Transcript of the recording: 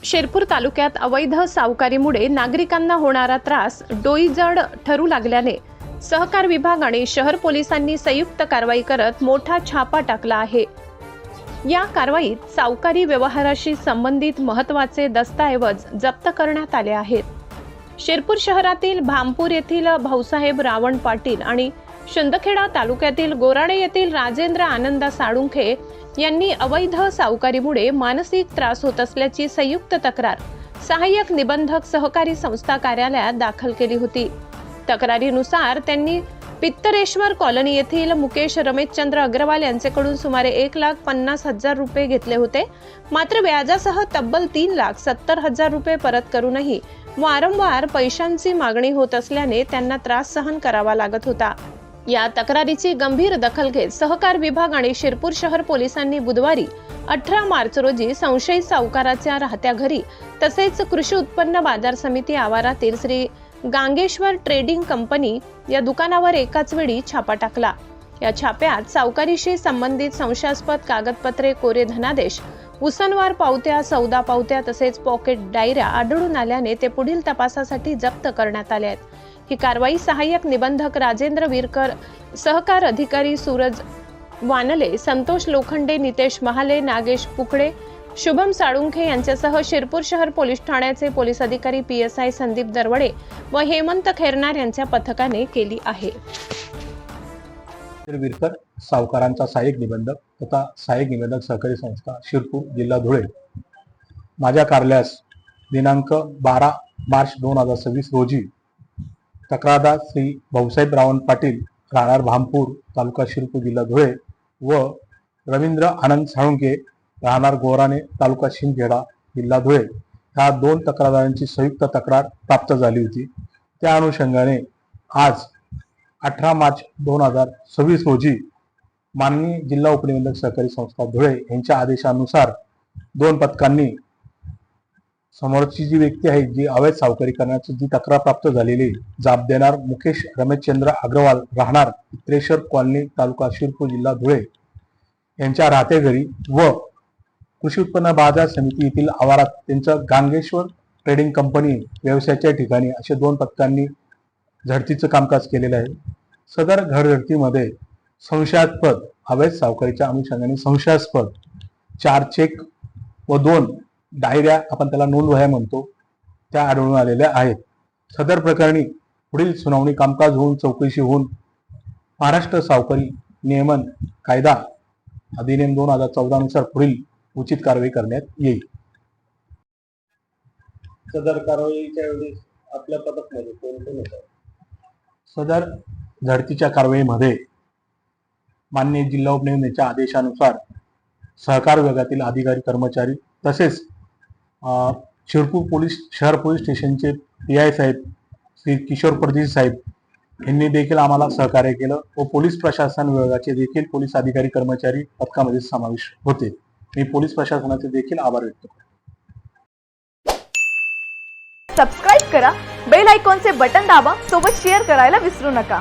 शिरपूर तालुक्यात अवैध सावकारीमुळे नागरिकांना होणारा त्रास डोईजड ठरू लागल्याने सहकार विभाग आणि शहर पोलिसांनी संयुक्त कारवाई करत मोठा छापा टाकला आहे। या कारवाईत सावकारी व्यवहाराशी संबंधित महत्त्वाचे दस्तऐवज जप्त करण्यात आले आहेत। शिरपूर शहरातील भामपूर येथील भाऊसाहेब रावण पाटील आणि शिंदखेडा तालुक्यातील गोराडे येथील राजेंद्र आनंदा साळुंखे यांनी अवैध सावकारीमुळे मानसिक त्रास होत असल्याची संयुक्त तक्रार सहाय्यक निबंधक सहकारी संस्था कार्यालयात दाखल केली होती। तक्रारीनुसार त्यांनी पित्तरेश्वर कॉलनी येथील मुकेश रमेशचंद्र अग्रवाल यांच्याकडून सुमारे 1,50,000 रुपये घेतले होते। मात्र व्याजासह तब्बल 3,70,000 रुपये परत करूनही वारंवार पैशांची मागणी होत असल्याने त्यांना त्रास सहन करावा लागत होता। या तक्रारीची गंभीर दखल घेत सहकार विभाग आणि शिरपूर शहर पोलिसांनी बुधवारी 18 मार्च रोजी संशयित सावकाराच्या राहत्या घरी तसेच कृषी उत्पन्न बाजार समिती आवारातील श्री गांगेश्वर ट्रेडिंग कंपनी या दुकानावर एकाच वेळी छापा टाकला। या छाप्यात सावकारीशी संबंधित संशयास्पद कागदपत्रे, कोरे धनादेश, उसनवार पावत्या, सौदा पावत्या तसेच पॉकेट डायऱ्या आढळून आल्याने ते पुढील तपासासाठी जप्त करण्यात आले आहेत। ही कारवाई सहाय्यक निबंधक राजेंद्र विरकर, सहकार अधिकारी सूरज वानले, संतोष लोखंडे, नितेश महाले, नागेश पुकडे, शुभम साळुंखे यांच्यासह शिरपूर शहर पोलीस ठाण्याचे पोलीस अधिकारी PSI संदीप दरवडे व हेमंत खैरनार यांच्या पथकाने केली आहे। विरकर सावकारांचा सहाय्यक निबंधक तथा सहाय्यक निबंधक सहकारी संस्था शिरपूर जिल्हा धुळे माझ्या कार्यालयास दिनांक 12 मार्च 2026 रोजी तक्रारदार श्री भाऊसाहेब रावण पाटील राहणार भामपूर तालुका शिरपूर जिल्हा धुळे व रवींद्र आनंद साळुंखे राहणार गोराणे तालुका शिंदखेडा जिल्हा धुळे ह्या 2 तक्रारदारांची संयुक्त तक्रार प्राप्त झाली होती। त्या अनुषंगाने आज 18 मार्च 2026 रोजी माननीय जिल्हा उपनिबंधक सहकारी संस्था धुळे यांच्या आदेशानुसार 2 पथकांनी समोरची जी व्यक्ती आहे जी अवैध सावकारी करण्याची जी तक्रार प्राप्त झालेली जाब देणार मुकेश रमेशचंद्र अग्रवाल राहणार पित्तरेश्वर कॉलनी तालुका शिरपूर जिल्हा धुळे यांच्या राहत्या घरी व कृषी उत्पन्न बाजार समिती येथील आवारात त्यांचं गांगेश्वर ट्रेडिंग कंपनी व्यवसायाच्या ठिकाणी असे 2 पथकांनी झडतीचं कामकाज केलेलं आहे। सदर घरझडतीमध्ये संशयास्पद अवैध सावकारीच्या अनुषंगाने संशयास्पद 4 चेक व 2 डायऱ्या आपण त्याला नोंद वह्या म्हणतो त्या आढळून आलेल्या आहेत। सदर प्रकरणी पुढील सुनावणी कामकाज होऊन चौकशी होऊन महाराष्ट्र सावकारी नियमन कायदा अधिनियम 2014 नुसार पुढील उचित कारवाई करण्यात येईल। सदर कारवाईच्या वेळी आपल्या पथकमध्ये कोण कोण होतं? सदर झडतीच्या कारवाईमध्ये माननीय जिल्हा उपनिबंधकाच्या आदेशानुसार सहकार विभागातील अधिकारी कर्मचारी तसेच शिरपूर शहर पोलीस स्टेशनचे PI साहेब श्री किशोर परदेशी साहेब यांनी देखील आम्हाला सहकार्य केलं व पोलीस प्रशासन विभागाचे देखील पोलीस अधिकारी कर्मचारी पथकामध्ये समावेश होते। मी पोलीस प्रशासनाचे देखील आभार व्यक्त करतो। सबस्क्राइब करा, बेल आयकॉनचे बटन दाबा, सोबत शेअर करायला विसरू नका।